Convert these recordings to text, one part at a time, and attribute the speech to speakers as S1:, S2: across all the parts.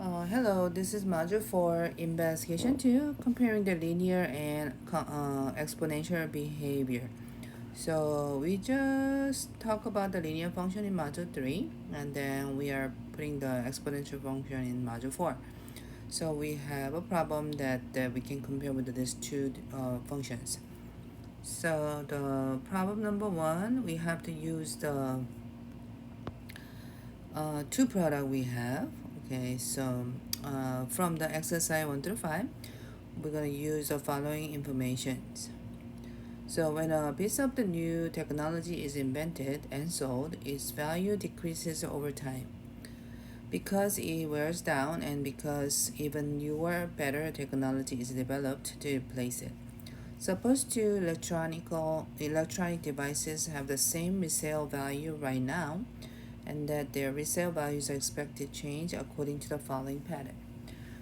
S1: Hello, this is Module 4, Investigation 2, comparing the linear and exponential behavior. So we just talk about the linear function in Module 3, and then we are putting the exponential function in Module 4. So we have a problem that we can compare with these two functions. So the problem number 1, we have to use the two product we have. Okay, so from the exercise 1 through 5, we're going to use the following informations. So when a piece of the new technology is invented and sold, its value decreases over time because it wears down and because even newer, better technology is developed to replace it. Suppose two electronic devices have the same resale value right now, and that their resale values are expected to change according to the following pattern.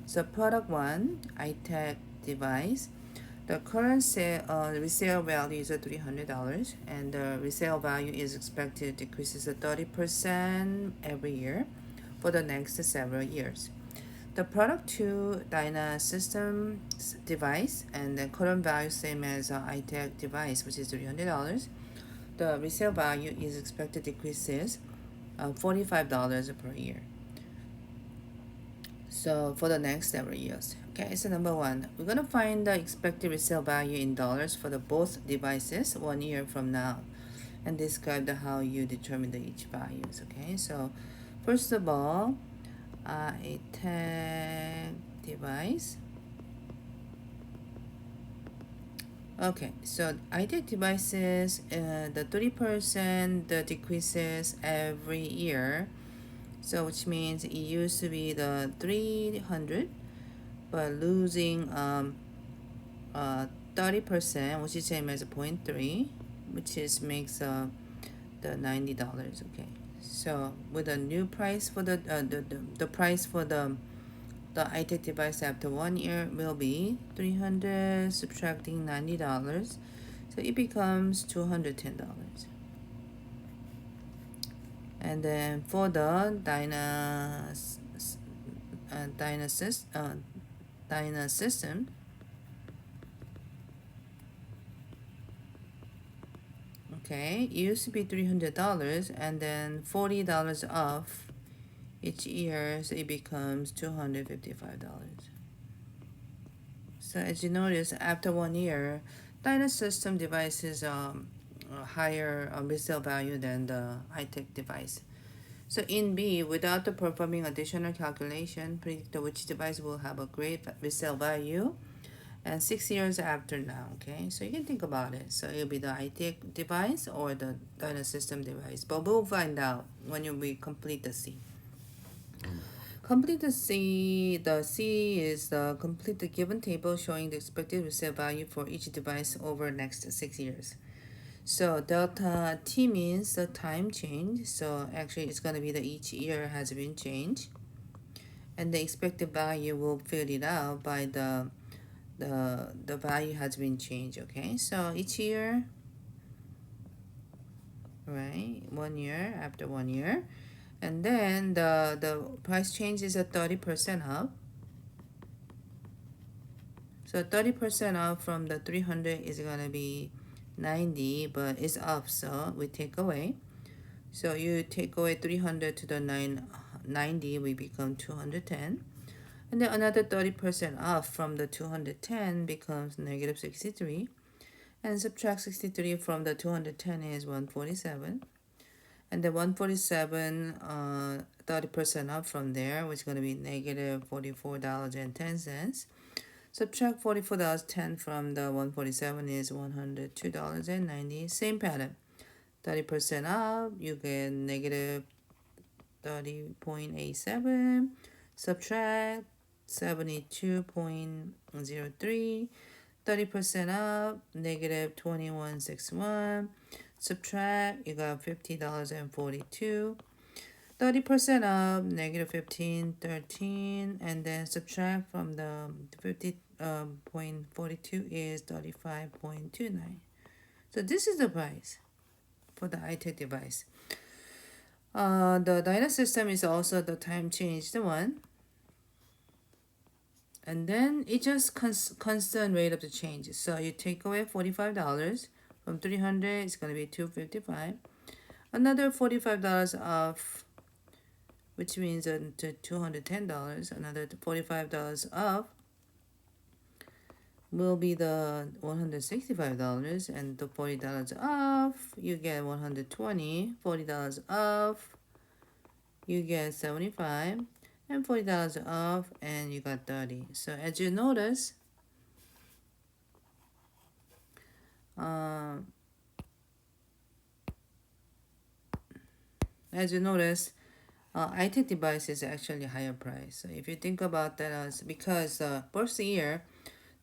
S1: So product 1, iTech device. The current resale value is $300, and the resale value is expected to decrease 30% every year for the next several years. The product 2, Dynasystem device, and the current value same as iTech device, which is $300. The resale value is expected to decreases $45 per year. So for the next several years. Okay, so number 1, we're gonna find the expected resale value in dollars for the both devices 1 year from now, and describe how you determine each values. Okay, so first of all, a tag device. Okay, so iTech devices, the 30% decreases every year. So which means it used to be the 300, but losing 30%, which is same as a 0.3, which is makes the $90. Okay, so with the new price for the price for the iTech device after 1 year will be 300 subtracting $90, so it becomes $210. And then for the Dynasystem, okay, it used to be $300 and then $40 off each year, so it becomes $255. So as you notice, after 1 year, Dynasystem devices a higher resale value than the iTech device. So in B, without the performing additional calculation, predict which device will have a great resale value and 6 years after now. Okay, so you can think about it. So it'll be the iTech device or the Dynasystem device, but we'll find out when we complete the C. Complete the C. The C is the complete the given table showing the expected resale value for each device over next 6 years. So delta T means the time change. So actually it's going to be the each year has been changed. And the expected value will fill it out by the value has been changed. Okay, so each year, right, 1 year after 1 year. And then the price change is a 30% up. So 30% off from the 300 is gonna be 90, but it's up, so we take away. So you take away 300 to the 90, we become 210. And then another 30% off from the 210 becomes negative 63. And subtract 63 from the 210 is 147. And the 147, 30% off from there, which is going to be negative $44.10. Subtract $44.10 from the 147 is $102.90. Same pattern. 30% off, you get negative 30.87. Subtract 72.03. 30% off, negative 21.61. Subtract, you got $50.42. 30% off, negative 15.13, and then subtract from the 50.42 is 35.29. So this is the price for the iTech device. The Dynasystem is also the time changed one. And then it just constant rate of the change. So you take away $45 from 300, it's going to be 255. Another $45 off, which means $210. Another $45 off will be the $165, and the $40 off, you get 120. $40 off, you get 75, and $40 off, and you got 30. So as you notice, uh, iTech device is actually higher price. So if you think about that, as because first year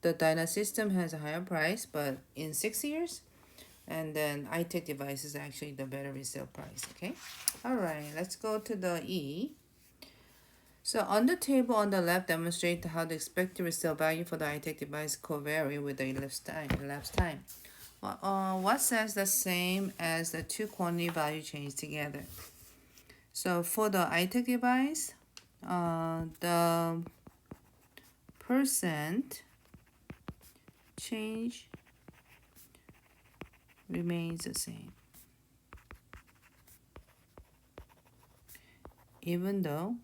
S1: the Dynasystem has a higher price, but in 6 years, and then iTech device is actually the better resale price. Okay, all right, let's go to the E. So on the table on the left, demonstrate how the expected resale value for the iTech device could vary with the elapsed time. What says the same as the two quantity value change together? So for the iTech device, the percent change remains the same, even though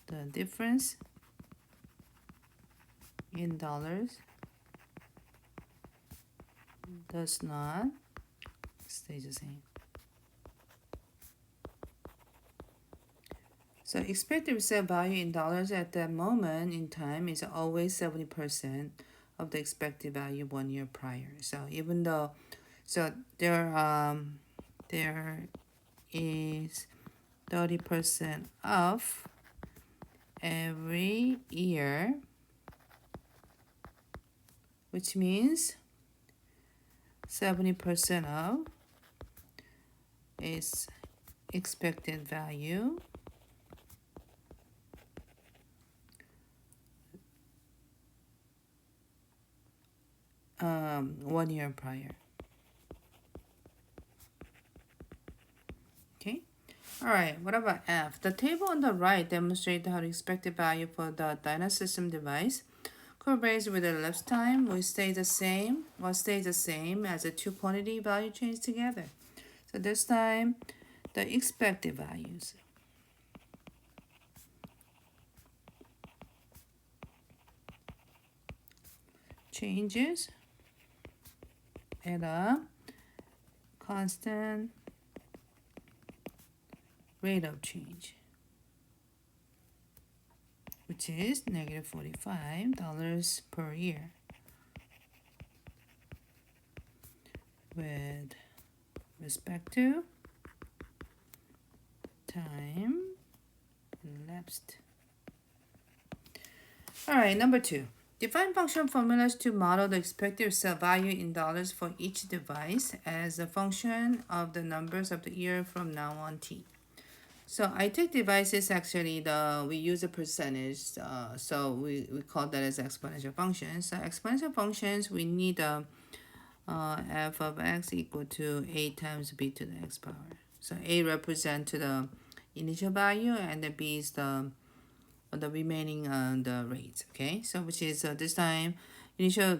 S1: the difference in dollars does not stay the same. So expected resale value in dollars at that moment in time is always 70% of the expected value 1 year prior. So even though, so there is 30% off every year, which means 70% of is expected value one year prior. Okay. All right. What about F? The table on the right demonstrates how the expected value for the Dynasystem device correlates with the elapsed time will stay the same or stay the same as the two quantity value change together. So this time, the expected values. Changes at a constant rate of change, which is negative $45 per year with respect to time elapsed. All right, number 2. Define function formulas to model the expected resale value in dollars for each device as a function of the numbers of the year from now on t. So iTech devices actually we use a percentage, so we call that as exponential functions. So exponential functions, we need f of x equal to a times b to the x power. So a represents the initial value, and the b is the remaining the rates. Okay, so which is this time initial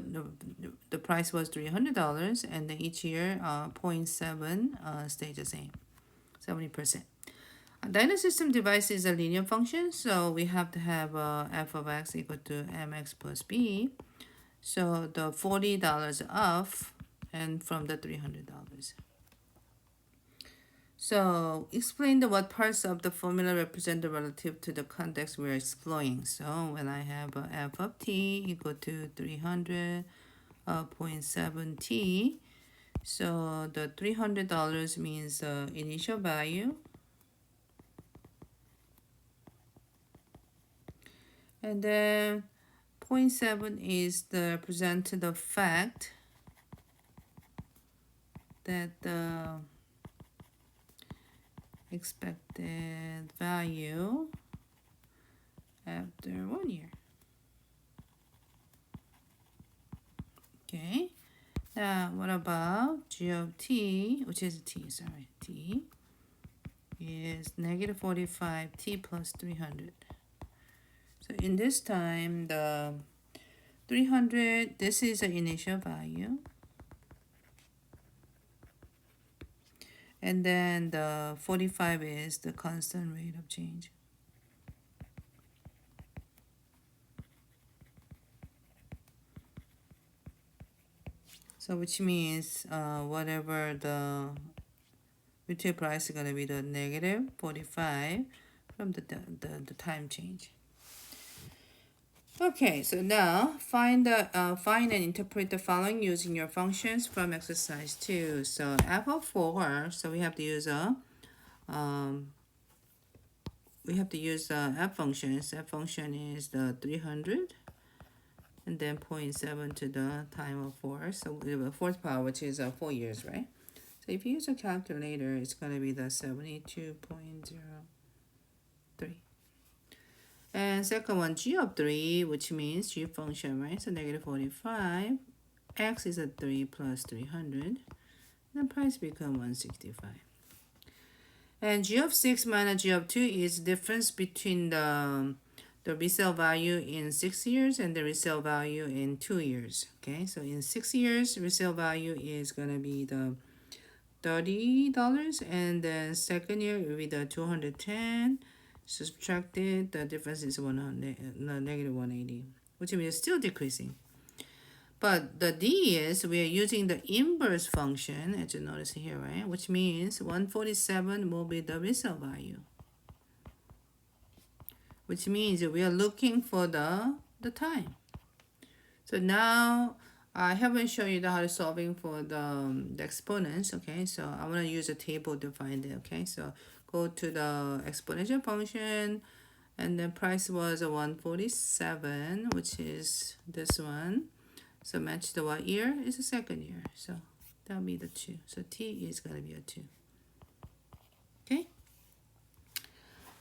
S1: the price was $300, and then each year 0.7 stays the same, 70%. A Dynasystem device is a linear function, so we have to have f of x equal to mx plus b. So the $40 off and from the $300. So explain what parts of the formula represent the relative to the context we're exploring. So when I have f of t equal to 300.7 t, so the $300 means the initial value, and then 0.7 is the represent the fact that the expected value after 1 year. Okay, now what about g of t, which is t, sorry, t is negative 45 t plus 300. So in this time, the 300, this is the initial value. And then the 45 is the constant rate of change. So which means whatever the retail price is going to be the negative 45 from the time change. Okay, so now find and interpret the following using your functions from exercise 2. So f of 4, so we have to use um, f functions. F function is the 300 and then 0.7 to the time of 4. So we have a fourth power, which is 4 years, right? So if you use a calculator, it's going to be the 72.03. And second one, g of 3, which means g function, right? So negative 45. X is a 3 plus 300. And the price become 165. And g of 6 minus g of 2 is difference between the resale value in 6 years and the resale value in 2 years. Okay, so in 6 years, resale value is going to be the $30, and then second year it will be the 210. Subtracted, the difference is negative 180, which means it's still decreasing. But the D is we are using the inverse function, as you notice here, right? Which means 147 will be the resale value. Which means we are looking for the time. So now I haven't shown you how to solving for the exponents, okay? So I want to use a table to find it, okay? So go to the exponential function, and the price was 147, which is this one. So match the what year is the second year. So that'll be the 2. So t is going to be a 2. Okay?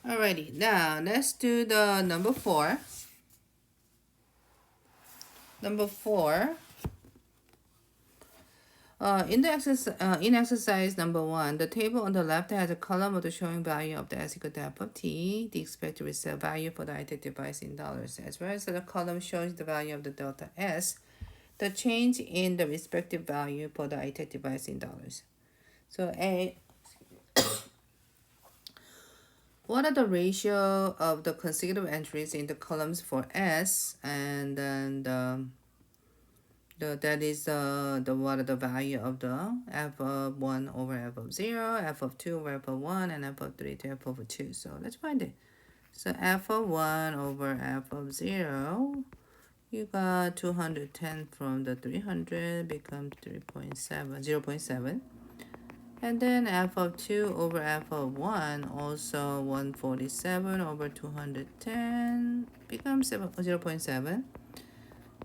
S1: Alrighty, now let's do the number 4. Number 4. In exercise number 1, the table on the left has a column of the showing value of the s equal to f of t, the expected resale value for the ITEC device in dollars, as well as the column shows the value of the delta s, the change in the respective value for the ITEC device in dollars. So A, what are the ratio of the consecutive entries in the columns for s, and then that is what are the value of the f of 1 over f of 0, f of 2 over f of 1, and f of 3 to f over 2. So let's find it. So f of 1 over f of 0, you got 210 from the 300, becomes 0.7. And then f of 2 over f of 1, also 147 over 210, becomes 0.7.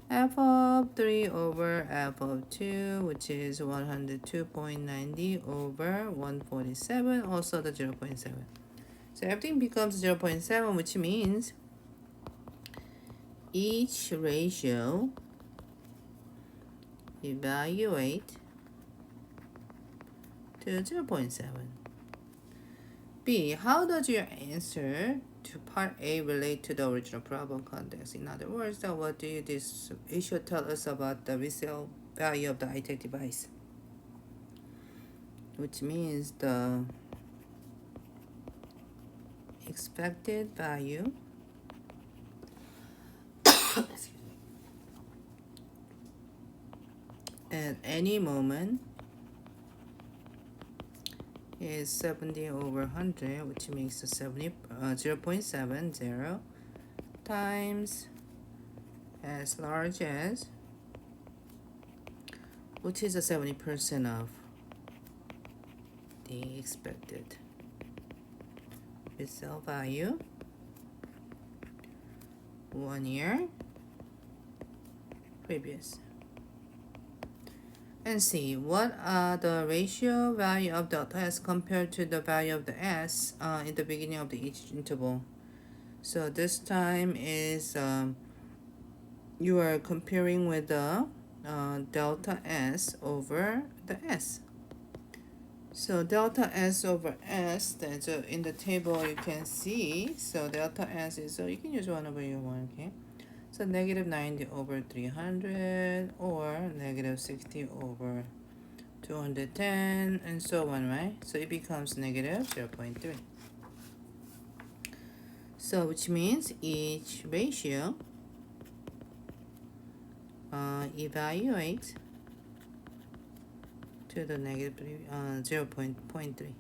S1: F of 3 over f of 2, which is 102.90 over 147, also the 0.7. So everything becomes 0.7, which means each ratio evaluate to 0.7. B, how does your answer to part A relate to the original problem context? In other words, what do this issue tell us about the resale value of the ITEC device? Which means the expected value at any moment is 70 over 100, which makes 0.70 times as large as, which is a 70% of the expected resale value 1 year previous. And see what are the ratio value of delta s compared to the value of the s in the beginning of each interval. So this time is you are comparing with the delta s over the s. So delta S over S, that's in the table you can see. So delta S is, so you can use 1 over U1, okay? So negative 90 over 300 or negative 60 over 210 and so on, right? So it becomes negative 0.3. So which means each ratio evaluates to the negative 0.3.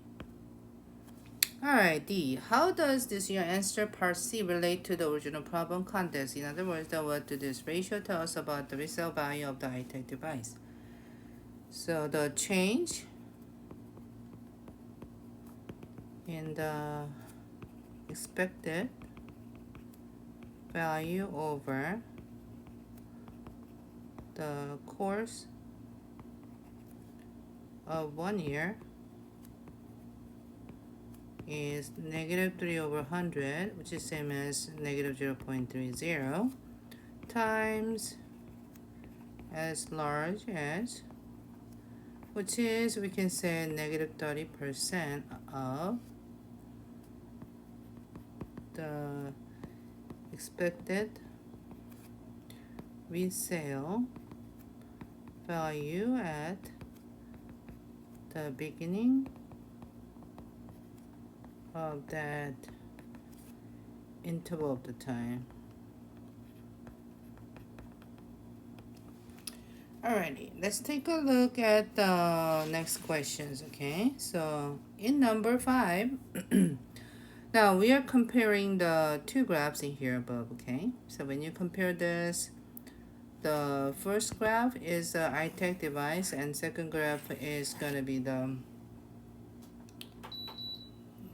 S1: Alright, D. How does this your answer part C relate to the original problem context? In other words, what does this ratio tell us about the resale value of the high-tech device? So the change in the expected value over the course of 1 year is negative 3 over 100, which is same as negative 0.30 times as large as, which is, we can say, negative 30% of the expected resale value at the beginning of that interval of the time. Alrighty, let's take a look at the next questions, okay? So in number 5, now we are comparing the two graphs in here above, okay? So when you compare this, the first graph is the iTech device and second graph is going to be the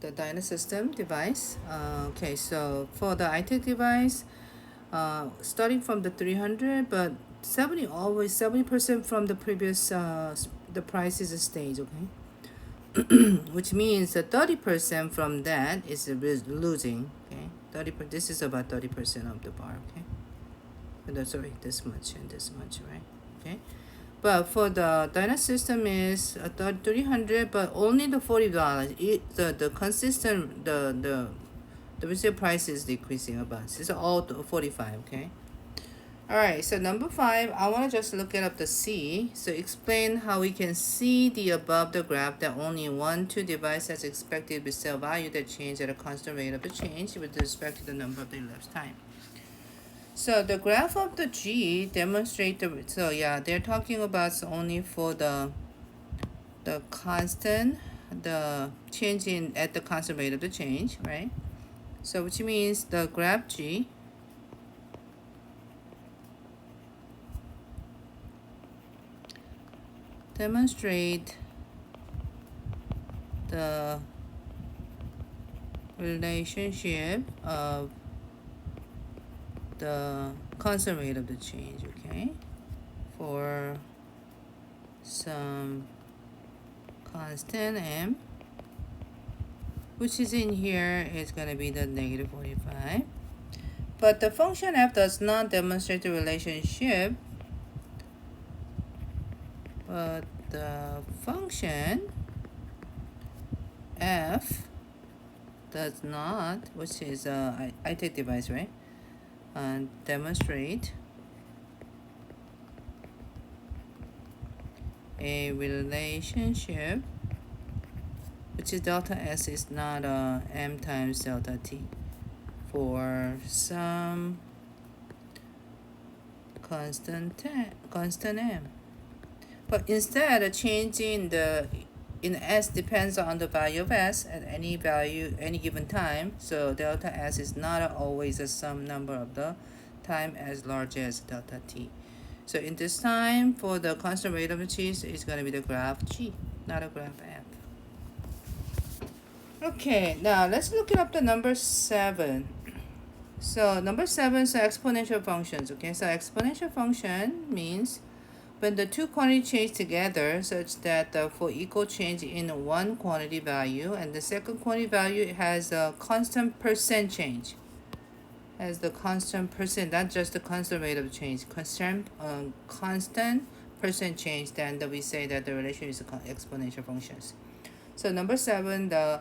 S1: Dynasystem device. Okay, so for the iTech device, starting from the 300, but 70% from the previous the price is a stage, okay? Which means that 30% from that is losing, okay? This is about 30% of the bar, okay? Sorry, this much and this much, right? Okay. But for the Dynasystem is 300, but only the $40. The consistent the resale price is decreasing about. It's all 45. Okay. All right. So number 5, I want to just look it up the C. So explain how we can see the above the graph that only two device has expected resale value that change at a constant rate of the change with respect to the number of the elapsed time. So the graph of the G demonstrate the, so yeah, they're talking about only for the constant, the change in at the constant rate of the change, right? So which means the graph G demonstrate the relationship of the constant rate of the change, okay, for some constant m, which is in here is going to be the negative 45. But the function f does not demonstrate the relationship, but the function f does not, which is iTech device, right? And demonstrate a relationship, which is delta S is not m times delta t for some constant m. But instead, a change in S depends on the value of S at any given time. So delta S is not always a sum number of the time as large as delta t. So in this time, for the constant rate of the change, it's going to be the graph G, not a graph F. Okay, now let's look it up the number 7. So number 7 is exponential functions. Okay, so exponential function means when the two quantities change together such that for equal change in one quantity value and the second quantity value has a constant percent change, has the constant percent, not just the constant rate of change, constant percent change, then we say that the relation is exponential functions. So number 7, the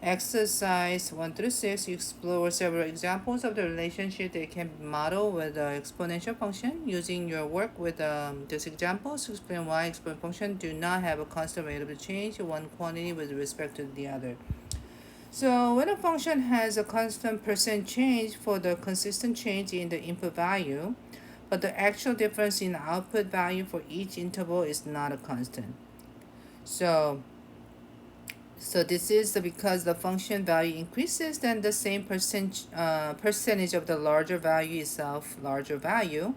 S1: exercise 1 through 6, you explore several examples of the relationship that can be modeled with the exponential function. Using your work with these examples, explain why exponential functions do not have a constant rate of change in one quantity with respect to the other. So when a function has a constant percent change for the consistent change in the input value, but the actual difference in the output value for each interval is not a constant. So this is because the function value increases, then the same percentage of the larger value itself larger value,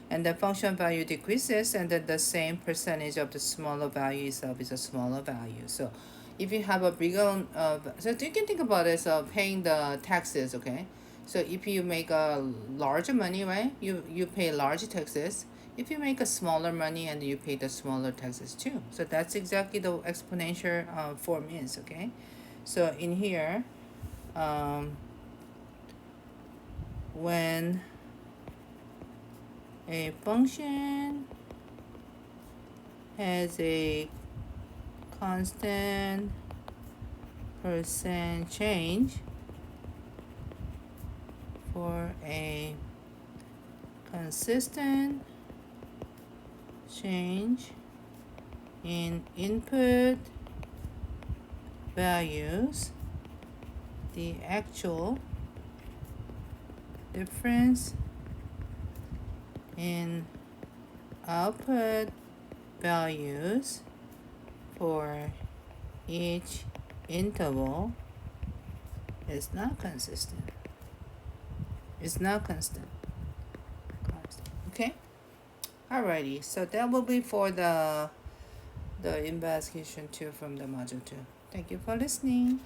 S1: and the function value decreases, and then the same percentage of the smaller value itself is a smaller value. So if you have a bigger, so you can think about it as paying the taxes, okay? So if you make a larger money, right, you pay large taxes. If you make a smaller money, and you pay the smaller taxes too. So that's exactly the exponential form is, okay? So in here, when a function has a constant percent change for a consistent change in input values, the actual difference in output values for each interval is not consistent. It's not constant. Okay? Alrighty, so that will be for the investigation 2 from the module 2. Thank you for listening.